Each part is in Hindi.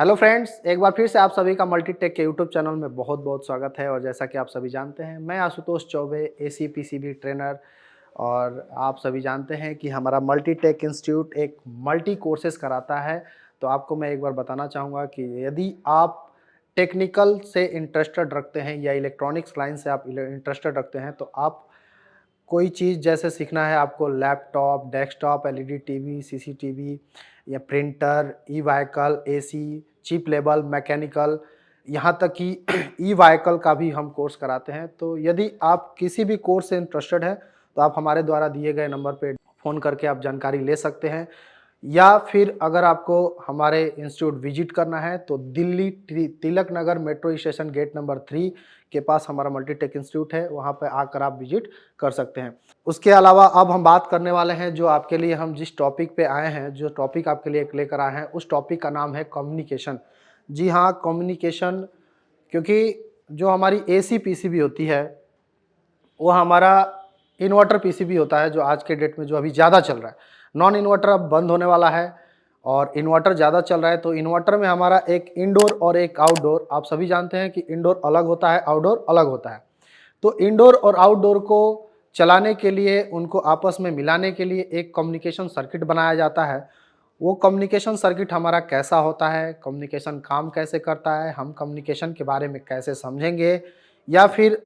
हेलो फ्रेंड्स, एक बार फिर से आप सभी का मल्टीटेक के यूट्यूब चैनल में बहुत बहुत स्वागत है। और जैसा कि आप सभी जानते हैं, मैं Ashutosh Choubey, AC PCB trainer. और आप सभी जानते हैं कि हमारा मल्टीटेक इंस्टीट्यूट एक मल्टी कोर्सेज कराता है। तो आपको मैं एक बार बताना चाहूँगा कि यदि आप टेक्निकल से इंटरेस्टेड रखते हैं या इलेक्ट्रॉनिक्स लाइन से आप इंटरेस्टेड रखते हैं, तो आप कोई चीज़ जैसे सीखना है आपको, laptop, desktop, LED TV, CCTV या printer, e vehicle, AC, chip level, mechanical, यहाँ तक कि ई व्हीकल का भी हम कोर्स कराते हैं। तो यदि आप किसी भी कोर्स से इंटरेस्टेड हैं, तो आप हमारे द्वारा दिए गए नंबर पे फ़ोन करके आप जानकारी ले सकते हैं। या फिर अगर आपको हमारे इंस्टीट्यूट विजिट करना है, तो Delhi Tilak Nagar metro station gate number 3 के पास हमारा मल्टीटेक इंस्टीट्यूट है, वहाँ पे आकर आप विजिट कर सकते हैं। उसके अलावा अब हम बात करने वाले हैं, जो आपके लिए हम जिस टॉपिक पे आए हैं, जो टॉपिक आपके लिए लेकर आए हैं, उस टॉपिक का नाम है कम्युनिकेशन। जी हाँ, कम्युनिकेशन। क्योंकि जो हमारी एसी पीसीबी होती है, वो हमारा इन्वर्टर पीसीबी होता है, जो आज के डेट में जो अभी ज़्यादा चल रहा है। नॉन इन्वर्टर अब बंद होने वाला है और इन्वर्टर ज़्यादा चल रहा है। तो इन्वर्टर में हमारा एक इंडोर और एक आउटडोर, आप सभी जानते हैं कि इंडोर अलग होता है, आउटडोर अलग होता है। तो इंडोर और आउटडोर को चलाने के लिए, उनको आपस में मिलाने के लिए एक कम्युनिकेशन सर्किट बनाया जाता है। वो कम्युनिकेशन सर्किट हमारा कैसा होता है, कम्युनिकेशन काम कैसे करता है, हम कम्युनिकेशन के बारे में कैसे समझेंगे, या फिर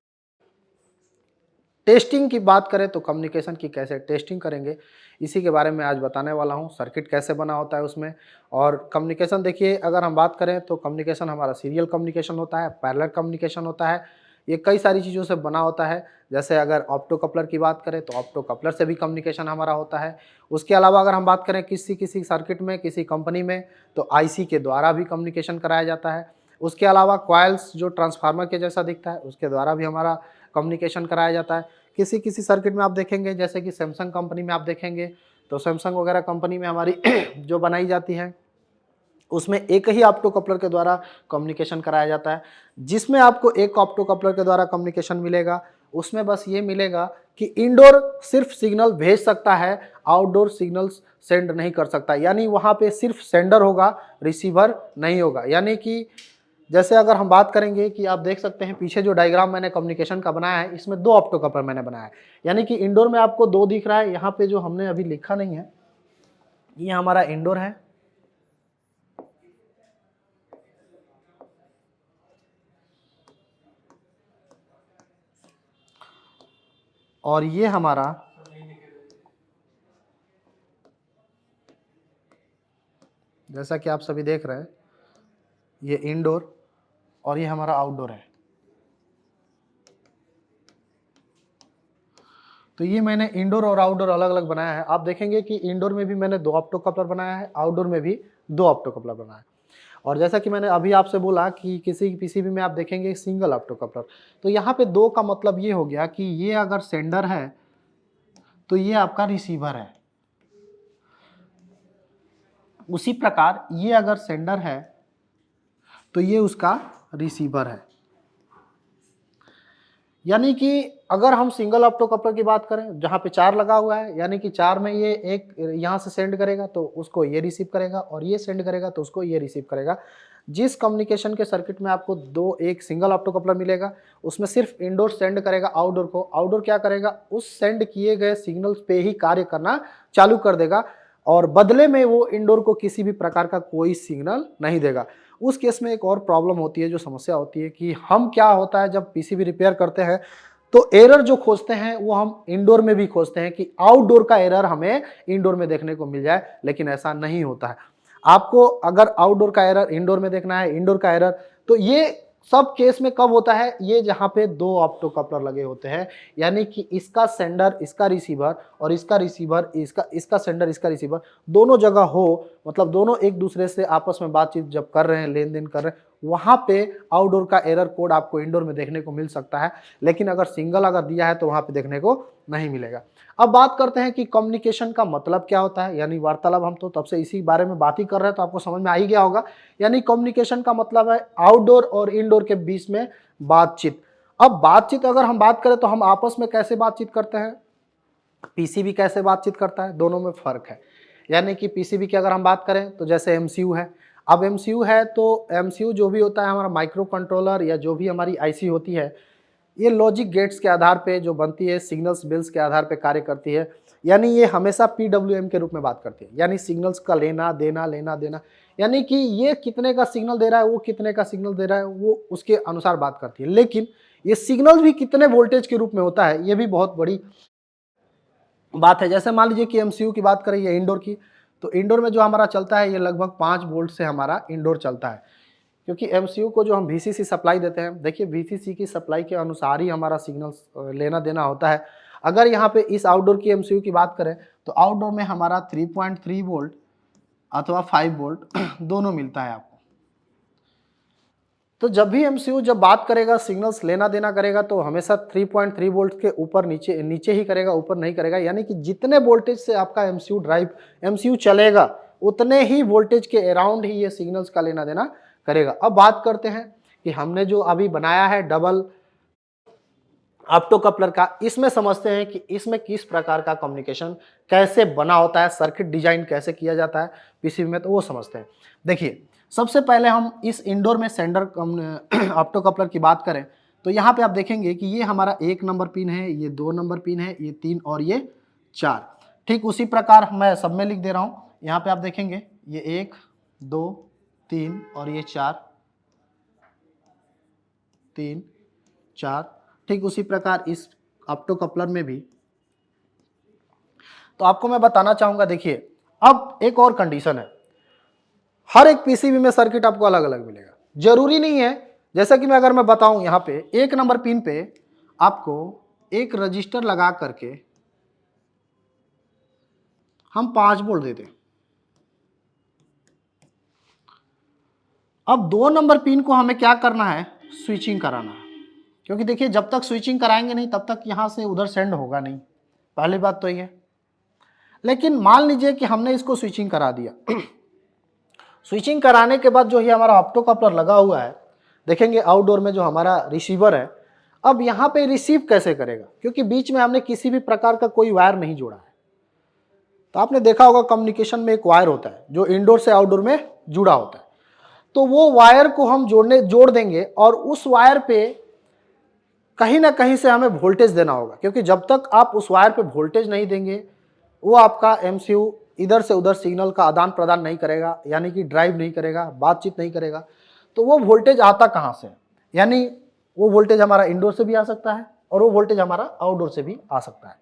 टेस्टिंग की बात करें तो कम्युनिकेशन की कैसे टेस्टिंग करेंगे, इसी के बारे में आज बताने वाला हूँ। सर्किट कैसे बना होता है उसमें। और कम्युनिकेशन देखिए, अगर हम बात करें तो कम्युनिकेशन हमारा सीरियल कम्युनिकेशन होता है, पैरेलल कम्युनिकेशन होता है। ये कई सारी चीज़ों से बना होता है। जैसे अगर ऑप्टो कपलर की बात करें, तो ऑप्टो कपलर से भी कम्युनिकेशन हमारा होता है। उसके अलावा अगर हम बात करें किसी किसी सर्किट में, किसी कंपनी में, तो आईसी के द्वारा भी कम्युनिकेशन कराया जाता है। उसके अलावा कॉइल्स जो ट्रांसफार्मर के जैसा दिखता है, उसके द्वारा भी हमारा कम्युनिकेशन कराया जाता है। किसी किसी सर्किट में आप देखेंगे, जैसे कि सैमसंग कंपनी में आप देखेंगे, तो सैमसंग वगैरह कंपनी में हमारी जो बनाई जाती है, उसमें एक ही ऑप्टो कपलर के द्वारा कम्युनिकेशन कराया जाता है। जिसमें आपको एक ऑप्टो कपलर के द्वारा कम्युनिकेशन मिलेगा, उसमें बस ये मिलेगा कि इंडोर सिर्फ सिग्नल भेज सकता है, आउटडोर सिग्नल्स सेंड नहीं कर सकता। यानी वहाँ पे सिर्फ सेंडर होगा, रिसीवर नहीं होगा। यानी कि जैसे अगर हम बात करेंगे कि आप देख सकते हैं पीछे जो डायग्राम मैंने कम्युनिकेशन का बनाया है, इसमें दो ऑप्टो कपलर मैंने बनाया है। यानी कि इंडोर में आपको दो दिख रहा है, यहाँ पे जो हमने अभी लिखा नहीं है, ये हमारा इंडोर है। और ये हमारा जैसा कि आप सभी देख रहे हैं, ये इंडोर और ये हमारा आउटडोर है। तो ये मैंने इंडोर और आउटडोर अलग अलग बनाया है। आप देखेंगे कि इंडोर में भी मैंने दो ऑप्टो कपलर बनाया है, आउटडोर में भी दो ऑप्टो कपलर बनाया है। और जैसा कि मैंने अभी आपसे बोला कि किसी पीसीबी में आप देखेंगे सिंगल ऑप्टो कपलर। तो यहाँ पे दो का मतलब ये हो गया कि ये अगर सेंडर है, तो ये आपका रिसीवर है। उसी प्रकार ये अगर सेंडर है, तो ये उसका रिसीवर है। यानी कि अगर हम सिंगल ऑप्टो कपलर की बात करें, जहाँ पे चार लगा हुआ है, यानी कि चार में ये एक यहाँ से सेंड करेगा तो उसको ये रिसीव करेगा, और ये सेंड करेगा तो उसको ये रिसीव करेगा। जिस कम्युनिकेशन के सर्किट में आपको दो एक सिंगल ऑप्टो कपलर मिलेगा, उसमें सिर्फ इंडोर सेंड करेगा आउटडोर को, आउटडोर क्या करेगा, उस सेंड किए गए सिग्नल्स पे ही कार्य करना चालू कर देगा, और बदले में वो इंडोर को किसी भी प्रकार का कोई सिग्नल नहीं देगा। उस केस में एक और प्रॉब्लम होती है, जो समस्या होती है कि हम क्या होता है जब पीसीबी रिपेयर करते हैं, तो एरर जो खोजते हैं वो हम इंडोर में भी खोजते हैं कि आउटडोर का एरर हमें इंडोर में देखने को मिल जाए, लेकिन ऐसा नहीं होता है। आपको अगर आउटडोर का एरर इंडोर में देखना है, इंडोर का एरर, तो ये सब केस में कब होता है, ये जहां पे दो ऑप्टो कपलर लगे होते हैं। यानी कि इसका सेंडर इसका रिसीवर, और इसका रिसीवर इसका सेंडर इसका रिसीवर, दोनों जगह हो, मतलब दोनों एक दूसरे से आपस में बातचीत जब कर रहे हैं, लेन देन कर रहे हैं, वहां पे आउटडोर का एरर कोड आपको इंडोर में देखने को मिल सकता है। लेकिन अगर सिंगल अगर दिया है तो वहां पे देखने को नहीं मिलेगा। अब बात करते हैं कि कम्युनिकेशन का मतलब क्या होता है, यानी वार्तालाप। हम तो तब से इसी बारे में बात ही कर रहे हैं, तो आपको समझ में आ ही गया होगा। यानी कम्युनिकेशन का मतलब है आउटडोर और इंडोर के बीच में बातचीत। अब बातचीत अगर हम बात करें तो हम आपस में कैसे बातचीत करते हैं, पीसीबी कैसे बातचीत करता है, दोनों में फर्क है। यानी कि पीसीबी की अगर हम बात करें तो जैसे एमसीयू है, अब एमसीयू है तो एमसीयू जो भी होता है हमारा माइक्रो कंट्रोलर या जो भी हमारी आईसी होती है, ये लॉजिक गेट्स के आधार पे जो बनती है, सिग्नल्स बिल्स के आधार पे कार्य करती है। यानी ये हमेशा पीडब्ल्यूएम के रूप में बात करती है, यानी सिग्नल्स का लेना देना लेना देना, यानी कि ये कितने का सिग्नल दे रहा है, वो कितने का सिग्नल दे रहा है, वो उसके अनुसार बात करती है। लेकिन ये सिग्नल भी कितने वोल्टेज के रूप में होता है, ये भी बहुत बड़ी बात है। जैसे मान लीजिए कि एमसीयू की बात करें, ये इंडोर की, तो इंडोर में जो हमारा चलता है ये लगभग 5 वोल्ट से हमारा इंडोर चलता है। क्योंकि एमसीयू को जो हम वीसीसी सप्लाई देते हैं, देखिए वीसीसी की सप्लाई के अनुसार ही हमारा सिग्नल लेना देना होता है। अगर यहाँ पे इस आउटडोर की एमसीयू की बात करें तो आउटडोर में हमारा 3.3 वोल्ट अथवा 5 वोल्ट दोनों मिलता है आपको। तो जब भी एमसीयू जब बात करेगा, सिग्नल्स लेना देना करेगा, तो हमेशा 3.3 वोल्ट के ऊपर नीचे नीचे ही करेगा, ऊपर नहीं करेगा। यानी कि जितने वोल्टेज से आपका एमसीयू चलेगा, उतने ही वोल्टेज के अराउंड ही ये सिग्नल्स का लेना देना करेगा। अब बात करते हैं कि हमने जो अभी बनाया है डबल ऑप्टो कपलर का, इसमें समझते हैं कि इसमें किस प्रकार का कम्युनिकेशन कैसे बना होता है, सर्किट डिजाइन कैसे किया जाता है पीसीबी में, तो वो समझते हैं। देखिए, सबसे पहले हम इस इंडोर में सेंडर ऑप्टो कपलर की बात करें तो यहाँ पे आप देखेंगे कि ये हमारा 1 नंबर पिन है, ये 2 नंबर पिन है, ये 3 और ये 4। ठीक उसी प्रकार मैं सब में लिख दे रहा हूँ। यहाँ पे आप देखेंगे ये 1 2 3 और ये 4 3 4। ठीक उसी प्रकार इस ऑप्टो कपलर में भी। तो आपको मैं बताना चाहूंगा, देखिए अब एक और कंडीशन है, हर एक पीसीबी में सर्किट आपको अलग अलग मिलेगा। जरूरी नहीं है, जैसा कि अगर मैं बताऊं यहाँ पे 1 नंबर पिन पे आपको एक रजिस्टर लगा करके हम 5 वोल्ट देते हैं। अब 2 नंबर पिन को हमें क्या करना है, स्विचिंग कराना है। क्योंकि देखिए जब तक स्विचिंग कराएंगे नहीं तब तक यहाँ से उधर सेंड होगा नहीं, पहली बात तो ये। लेकिन मान लीजिए कि हमने इसको स्विचिंग करा दिया स्विचिंग कराने के बाद जो ही हमारा ऑप्टो कपलर लगा हुआ है, देखेंगे आउटडोर में जो हमारा रिसीवर है, अब यहाँ पे रिसीव कैसे करेगा, क्योंकि बीच में हमने किसी भी प्रकार का कोई वायर नहीं जोड़ा है। तो आपने देखा होगा कम्युनिकेशन में एक वायर होता है जो इंडोर से आउटडोर में जुड़ा होता है, तो वो वायर को हम जोड़ देंगे और उस वायर पे कहीं ना कहीं से हमें वोल्टेज देना होगा। क्योंकि जब तक आप उस वायर पे वोल्टेज नहीं देंगे, वो आपका एमसीयू इधर से उधर सिग्नल का आदान प्रदान नहीं करेगा, यानी कि ड्राइव नहीं करेगा, बातचीत नहीं करेगा। तो वो वोल्टेज आता कहाँ से, यानी वो वोल्टेज हमारा इंडोर से भी आ सकता है और वो वोल्टेज हमारा आउटडोर से भी आ सकता है।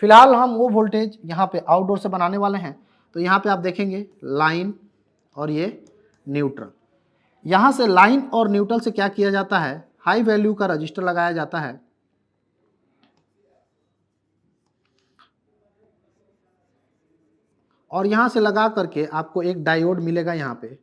फिलहाल हम वो वोल्टेज यहाँ पे आउटडोर से बनाने वाले हैं। तो यहाँ पे आप देखेंगे लाइन और ये न्यूट्रल। यहाँ से लाइन और न्यूट्रल से क्या किया जाता है, हाई वैल्यू का रजिस्टर लगाया जाता है। और यहां से लगा करके आपको एक डायोड मिलेगा यहाँ पे।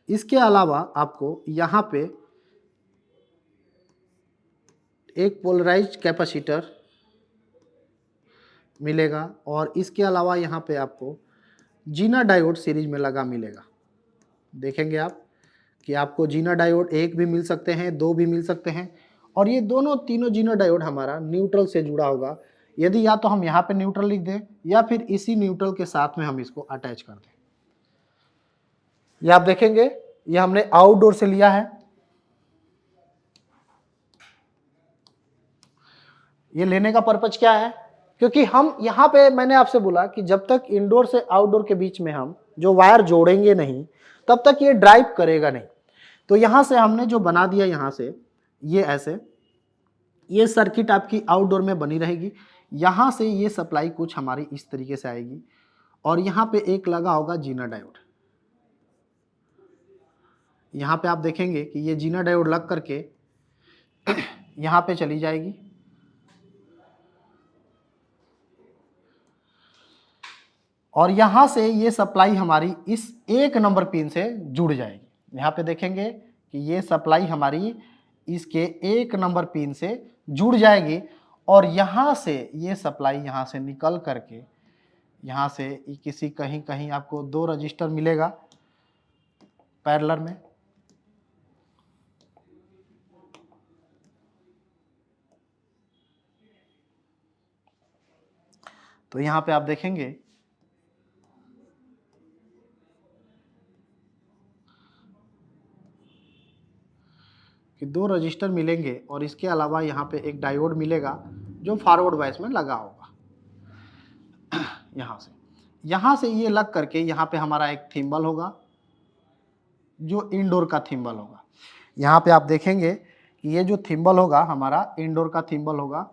इसके अलावा आपको यहाँ पे एक पोलराइज्ड कैपेसिटर मिलेगा और इसके अलावा यहाँ पे आपको जीना डायोड सीरीज में लगा मिलेगा। देखेंगे आप कि आपको जीना डायोड 1 भी मिल सकते हैं, 2 भी मिल सकते हैं, और ये दोनों तीनों जीना डायोड हमारा न्यूट्रल से जुड़ा होगा। यदि या तो हम यहाँ पे न्यूट्रल लिख दें या फिर इसी न्यूट्रल के साथ में हम इसको अटैच कर दें। ये आप देखेंगे ये हमने आउटडोर से लिया है। ये लेने का पर्पज क्या है, क्योंकि हम यहाँ पे मैंने आपसे बोला कि जब तक इंडोर से आउटडोर के बीच में हम जो वायर जोड़ेंगे नहीं तब तक ये ड्राइव करेगा नहीं। तो यहाँ से हमने जो बना दिया, यहाँ से ये ऐसे ये सर्किट आपकी आउटडोर में बनी रहेगी। यहाँ से ये सप्लाई कुछ हमारी इस तरीके से आएगी और यहाँ पे एक लगा होगा जीना डायोड। यहाँ पे आप देखेंगे कि ये जीना डायोड लग करके यहाँ पे चली जाएगी और यहाँ से ये सप्लाई हमारी इस 1 नंबर पिन से जुड़ जाएगी। यहाँ पे देखेंगे कि ये सप्लाई हमारी इसके 1 नंबर पिन से जुड़ जाएगी और यहाँ से ये सप्लाई यहाँ से निकल करके यहाँ से किसी कहीं कहीं आपको 2 रजिस्टर मिलेगा पैरेलल में। तो यहाँ पे आप देखेंगे कि 2 रजिस्टर मिलेंगे और इसके अलावा यहाँ पे एक डायोड मिलेगा जो फॉरवर्ड बायस में लगा होगा। यहाँ से ये लग करके यहाँ पे हमारा एक थिम्बल होगा जो इंडोर का थिम्बल होगा। यहाँ पे आप देखेंगे कि ये जो थिम्बल होगा हमारा इंडोर का थिम्बल होगा,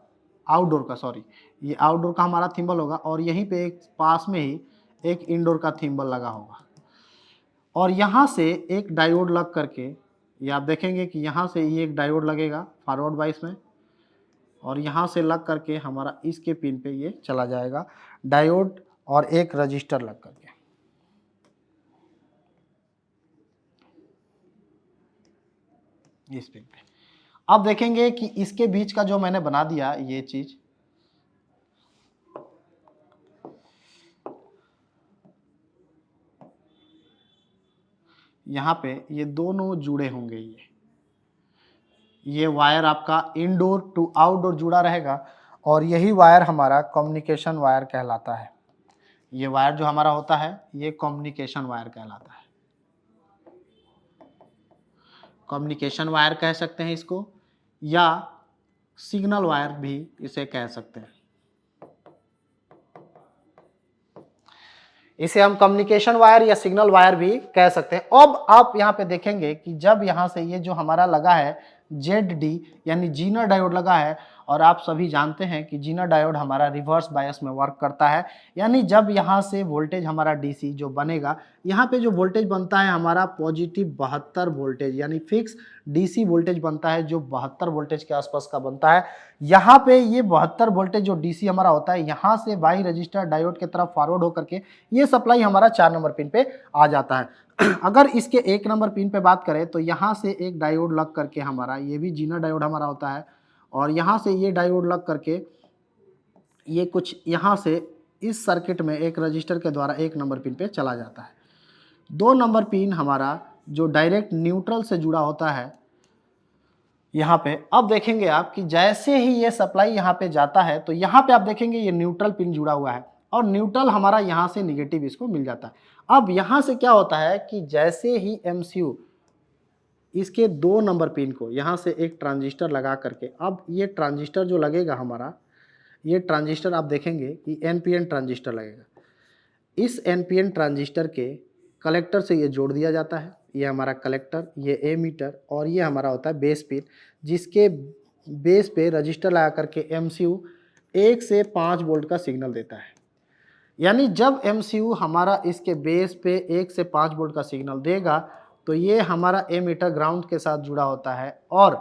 आउटडोर का, सॉरी, ये आउटडोर का हमारा थिम्बल होगा और यहीं पे एक पास में ही एक इंडोर का थिम्बल लगा होगा। और यहाँ से एक डायोड लग करके ये आप देखेंगे कि यहाँ से ये एक डायोड लगेगा फॉरवर्ड बायस में और यहाँ से लग करके हमारा इसके पिन पे ये चला जाएगा डायोड और एक रजिस्टर लग करके। इस पिन पे अब देखेंगे कि इसके बीच का जो मैंने बना दिया ये चीज, यहाँ पे ये दोनों जुड़े होंगे। ये वायर आपका इनडोर टू आउटडोर जुड़ा रहेगा और यही वायर हमारा कम्युनिकेशन वायर कहलाता है। ये वायर जो हमारा होता है ये कम्युनिकेशन वायर कहलाता है। कम्युनिकेशन वायर कह सकते हैं इसको या सिग्नल वायर भी इसे कह सकते हैं। इसे हम कम्युनिकेशन वायर या सिग्नल वायर भी कह सकते हैं। अब आप यहाँ पे देखेंगे कि जब यहाँ से ये जो हमारा लगा है ZD यानी जीनर डायोड लगा है और आप सभी जानते हैं कि जीनर डायोड हमारा रिवर्स बायस में वर्क करता है। यानी जब यहाँ से वोल्टेज हमारा DC जो बनेगा, यहाँ पे जो वोल्टेज बनता है हमारा पॉजिटिव 72 वोल्टेज यानी फिक्स DC वोल्टेज बनता है जो 72 वोल्टेज के आसपास का बनता है। यहाँ पे ये 72 वोल्टेज जो DC हमारा होता है यहाँ से बाई रजिस्टर डायोड की तरफ फॉरवर्ड होकर के ये सप्लाई हमारा 4 नंबर पिन पे आ जाता है। अगर इसके 1 नंबर पिन पे बात करें तो यहाँ से एक डायोड लग करके हमारा, ये भी जीनर डायोड हमारा होता है और यहाँ से ये डायोड लग करके ये कुछ यहाँ से इस सर्किट में एक रजिस्टर के द्वारा 1 नंबर पिन पे चला जाता है। 2 नंबर पिन हमारा जो डायरेक्ट न्यूट्रल से जुड़ा होता है यहाँ पे। अब देखेंगे आप कि जैसे ही ये सप्लाई यहाँ पे जाता है तो यहाँ पे आप देखेंगे ये न्यूट्रल पिन जुड़ा हुआ है और न्यूट्रल हमारा यहाँ से निगेटिव इसको मिल जाता है। अब यहाँ से क्या होता है कि जैसे ही MCU इसके 2 नंबर पिन को यहाँ से एक ट्रांजिस्टर लगा करके, अब ये ट्रांजिस्टर जो लगेगा हमारा, ये ट्रांजिस्टर आप देखेंगे कि NPN ट्रांजिस्टर लगेगा। इस NPN ट्रांजिस्टर के कलेक्टर से ये जोड़ दिया जाता है। ये हमारा कलेक्टर, ये एमीटर और ये हमारा होता है बेस पिन, जिसके बेस पे रजिस्टर लगा करके MCU 1 से 5 वोल्ट का सिग्नल देता है। यानी जब MCU हमारा इसके बेस पे 1 से 5 वोल्ट का सिग्नल देगा तो ये हमारा एमीटर ग्राउंड के साथ जुड़ा होता है। और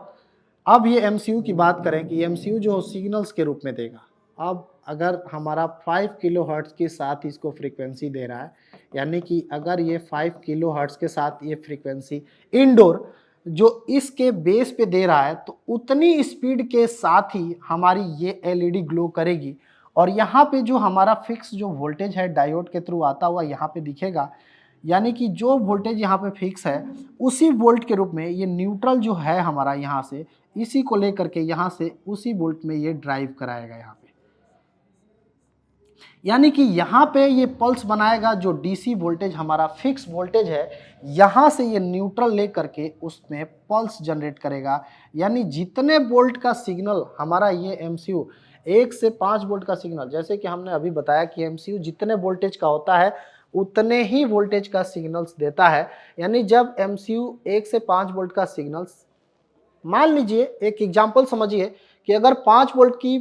अब ये MCU की बात करें कि MCU जो सिग्नल्स के रूप में देगा, अब अगर हमारा 5 किलो हर्ट्ज़ के साथ इसको फ्रीक्वेंसी दे रहा है, यानी कि अगर ये 5 किलो हर्ट्ज़ के साथ ये फ्रीक्वेंसी इनडोर जो इसके बेस पे दे रहा है तो उतनी स्पीड के साथ ही हमारी ये LED ग्लो करेगी। और यहाँ पे जो हमारा फिक्स जो वोल्टेज है डायोड के थ्रू आता हुआ यहाँ पे दिखेगा, यानी कि जो वोल्टेज यहाँ पे फिक्स है उसी वोल्ट के रूप में ये न्यूट्रल जो है हमारा यहाँ से इसी को लेकर के यहाँ से उसी वोल्ट में ये ड्राइव कराएगा यहाँ पे। यानी कि यहाँ पे ये पल्स बनाएगा जो DC वोल्टेज हमारा फिक्स वोल्टेज है, यहाँ से ये न्यूट्रल ले करके उसमें पल्स जनरेट करेगा। यानी जितने वोल्ट का सिग्नल हमारा ये MCU 1 से 5 वोल्ट का सिग्नल, जैसे कि हमने अभी बताया कि MCU जितने वोल्टेज का होता है उतने ही वोल्टेज का सिग्नल्स देता है। यानी जब MCU 1 से 5 वोल्ट का सिग्नल्स, मान लीजिए एक एग्जांपल समझिए कि अगर 5 वोल्ट की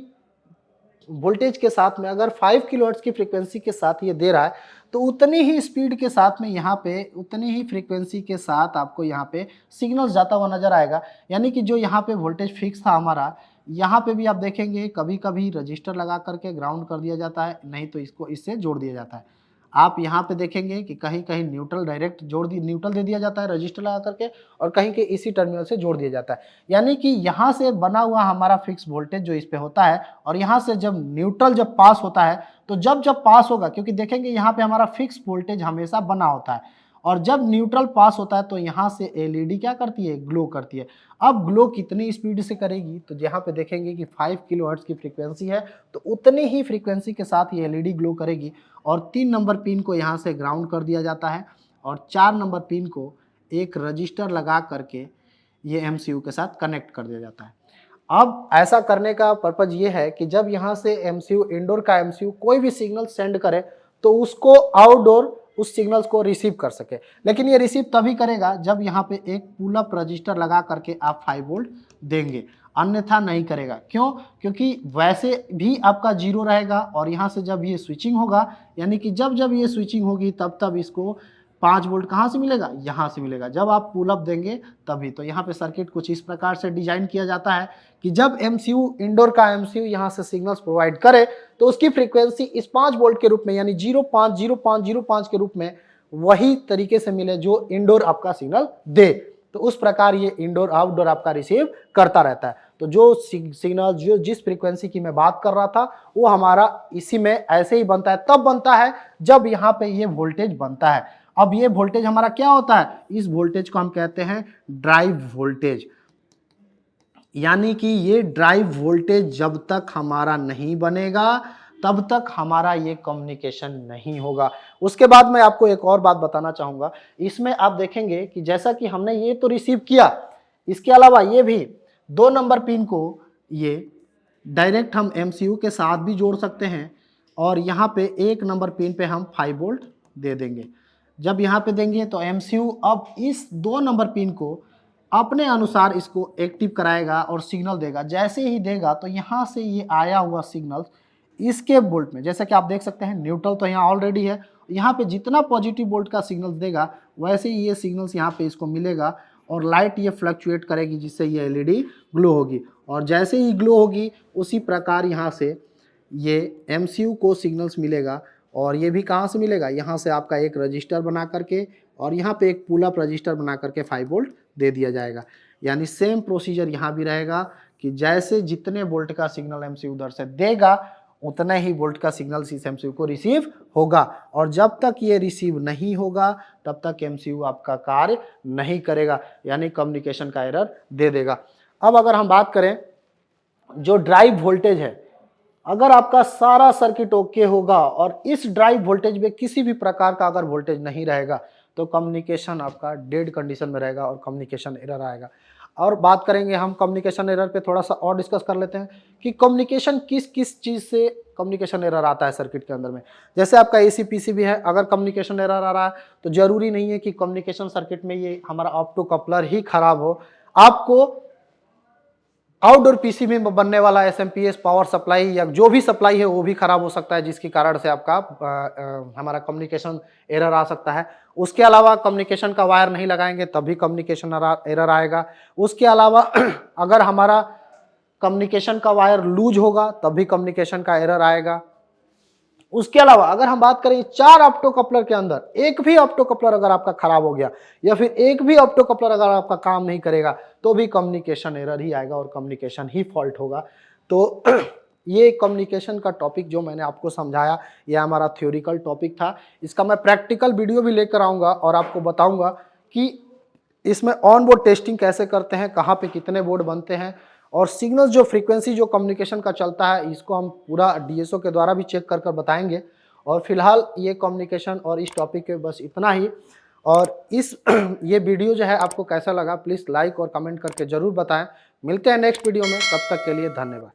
वोल्टेज के साथ में अगर 5 किलोहर्ट्ज़ की फ्रीक्वेंसी के साथ ये दे रहा है तो उतनी ही स्पीड के साथ में यहाँ पे उतनी ही फ्रीक्वेंसी के साथ आपको यहाँ पे सिग्नल्स जाता हुआ नजर आएगा। यानी कि जो यहाँ पे वोल्टेज फिक्स था हमारा, यहाँ पे भी आप देखेंगे कभी कभी रजिस्टर लगा करके ग्राउंड कर दिया जाता है, नहीं तो इसको इससे जोड़ दिया जाता है। आप यहाँ पे देखेंगे कि कहीं कहीं न्यूट्रल डायरेक्ट न्यूट्रल दे दिया जाता है रजिस्टर लगा करके और कहीं के इसी टर्मिनल से जोड़ दिया जाता है। यानी कि यहाँ से बना हुआ हमारा फिक्स वोल्टेज जो इस पे होता है और यहाँ से जब न्यूट्रल जब पास होता है तो जब पास होगा, क्योंकि देखेंगे यहाँ पे हमारा फिक्स वोल्टेज हमेशा बना होता है और जब न्यूट्रल पास होता है तो यहाँ से एलईडी क्या करती है, ग्लो करती है। अब ग्लो कितनी स्पीड से करेगी, तो यहाँ पे देखेंगे कि 5 किलोहर्ट्ज की फ्रीक्वेंसी है, तो उतनी ही फ्रीक्वेंसी के साथ ये एलईडी ग्लो करेगी। और 3 नंबर पिन को यहाँ से ग्राउंड कर दिया जाता है और 4 नंबर पिन को एक रजिस्टर लगा करके ये एमसीयू के साथ कनेक्ट कर दिया जाता है। अब ऐसा करने का पर्पज ये है कि जब यहाँ से एमसीयू, इंडोर का एमसीयू कोई भी सिग्नल सेंड करे तो उसको आउटडोर उस सिग्नल्स को रिसीव कर सके। लेकिन ये रिसीव तभी करेगा जब यहाँ पे एक पुल अप रजिस्टर लगा करके आप 5 वोल्ट देंगे, अन्यथा नहीं करेगा। क्यों? क्योंकि वैसे भी आपका 0 रहेगा और यहाँ से जब ये स्विचिंग होगा, यानी कि जब जब ये स्विचिंग होगी तब तब इसको 5 वोल्ट कहाँ से मिलेगा, यहाँ से मिलेगा। जब आप पुल अप देंगे तभी। तो यहाँ पे सर्किट कुछ इस प्रकार से डिजाइन किया जाता है कि जब एमसीयू, इंडोर का एमसीयू यहाँ से सिग्नल्स प्रोवाइड करे तो उसकी फ्रीक्वेंसी इस 5 वोल्ट के रूप में, यानी 050505 के रूप में वही तरीके से मिले जो इंडोर आपका सिग्नल दे। तो उस प्रकार ये इंडोर आउटडोर आपका रिसीव करता रहता है। तो जो सिग्नल जो जिस फ्रीक्वेंसी की मैं बात कर रहा था वो हमारा इसी में ऐसे ही बनता है, तब बनता है जब यहाँ पे ये वोल्टेज बनता है। अब ये वोल्टेज हमारा क्या होता है, इस वोल्टेज को हम कहते हैं ड्राइव वोल्टेज। यानी कि ये ड्राइव वोल्टेज जब तक हमारा नहीं बनेगा तब तक हमारा ये कम्युनिकेशन नहीं होगा। उसके बाद मैं आपको एक और बात बताना चाहूंगा। इसमें आप देखेंगे कि जैसा कि हमने ये तो रिसीव किया, इसके अलावा ये भी 2 नंबर पिन को ये डायरेक्ट हम एमसीयू के साथ भी जोड़ सकते हैं और यहाँ पे 1 नंबर पिन पे हम 5 वोल्ट दे देंगे। जब यहाँ पे देंगे तो एमसीयू अब इस 2 नंबर पिन को अपने अनुसार इसको एक्टिव कराएगा और सिग्नल देगा। जैसे ही देगा तो यहाँ से ये आया हुआ सिग्नल इसके वोल्ट में, जैसा कि आप देख सकते हैं न्यूट्रल तो यहाँ ऑलरेडी है, यहाँ पे जितना पॉजिटिव वोल्ट का सिग्नल देगा वैसे ही ये सिग्नल्स यहाँ पे इसको मिलेगा और लाइट ये फ्लक्चुएट करेगी जिससे ये एलईडी ग्लो होगी। और जैसे ही ग्लो होगी उसी प्रकार यहाँ से ये एमसीयू को सिग्नल्स मिलेगा। और ये भी कहाँ से मिलेगा, यहाँ से आपका एक रजिस्टर बना करके और यहाँ पे एक पुल अप रजिस्टर बना करके 5 वोल्ट दे दिया जाएगा। यानी सेम प्रोसीजर यहाँ भी रहेगा कि जैसे जितने वोल्ट का सिग्नल एमसीयू उधर से देगा उतना ही वोल्ट का सिग्नल इस एमसीयू को रिसीव होगा। और जब तक ये रिसीव नहीं होगा तब तक एमसीयू आपका कार्य नहीं करेगा, यानी कम्युनिकेशन का एरर दे देगा। अब अगर हम बात करें जो ड्राइव वोल्टेज है, अगर आपका सारा सर्किट ओके होगा और इस ड्राइव वोल्टेज में किसी भी प्रकार का अगर वोल्टेज नहीं रहेगा तो कम्युनिकेशन आपका डेड कंडीशन में रहेगा और कम्युनिकेशन एरर आएगा। और बात करेंगे हम कम्युनिकेशन एरर पे, थोड़ा सा और डिस्कस कर लेते हैं कि कम्युनिकेशन किस किस चीज़ से कम्युनिकेशन एरर आता है सर्किट के अंदर में। जैसे आपका एसी पीसीबी है, अगर कम्युनिकेशन एरर आ रहा है तो जरूरी नहीं है कि कम्युनिकेशन सर्किट में ये हमारा ऑप्टो कपलर ही खराब हो। आपको आउटडोर पीसीबी में बनने वाला एसएमपीएस पावर सप्लाई या जो भी सप्लाई है वो भी खराब हो सकता है, जिसके कारण से आपका हमारा कम्युनिकेशन एरर आ सकता है। उसके अलावा कम्युनिकेशन का वायर नहीं लगाएंगे तभी कम्युनिकेशन एरर आएगा। उसके अलावा अगर हमारा कम्युनिकेशन का वायर लूज होगा तभी कम्युनिकेशन का एरर आएगा। उसके अलावा अगर हम बात करें 4 ऑप्टो कपलर के अंदर एक भी ऑप्टो कपलर अगर आपका खराब हो गया या फिर एक भी ऑप्टो कपलर अगर आपका काम नहीं करेगा तो भी कम्युनिकेशन एरर ही आएगा और कम्युनिकेशन ही फॉल्ट होगा। तो ये कम्युनिकेशन का टॉपिक जो मैंने आपको समझाया यह हमारा थ्योरिकल टॉपिक था। इसका मैं प्रैक्टिकल वीडियो भी लेकर आऊँगा और आपको बताऊँगा कि इसमें ऑन बोर्ड टेस्टिंग कैसे करते हैं, कहाँ पे कितने बोर्ड बनते हैं और सिग्नल जो फ्रीक्वेंसी जो कम्युनिकेशन का चलता है इसको हम पूरा डीएसओ के द्वारा भी चेक कर बताएंगे। और फिलहाल ये कम्युनिकेशन और इस टॉपिक के बस इतना ही। और इस ये वीडियो जो है आपको कैसा लगा प्लीज़ लाइक और कमेंट करके ज़रूर बताएं। मिलते हैं नेक्स्ट वीडियो में, तब तक के लिए धन्यवाद।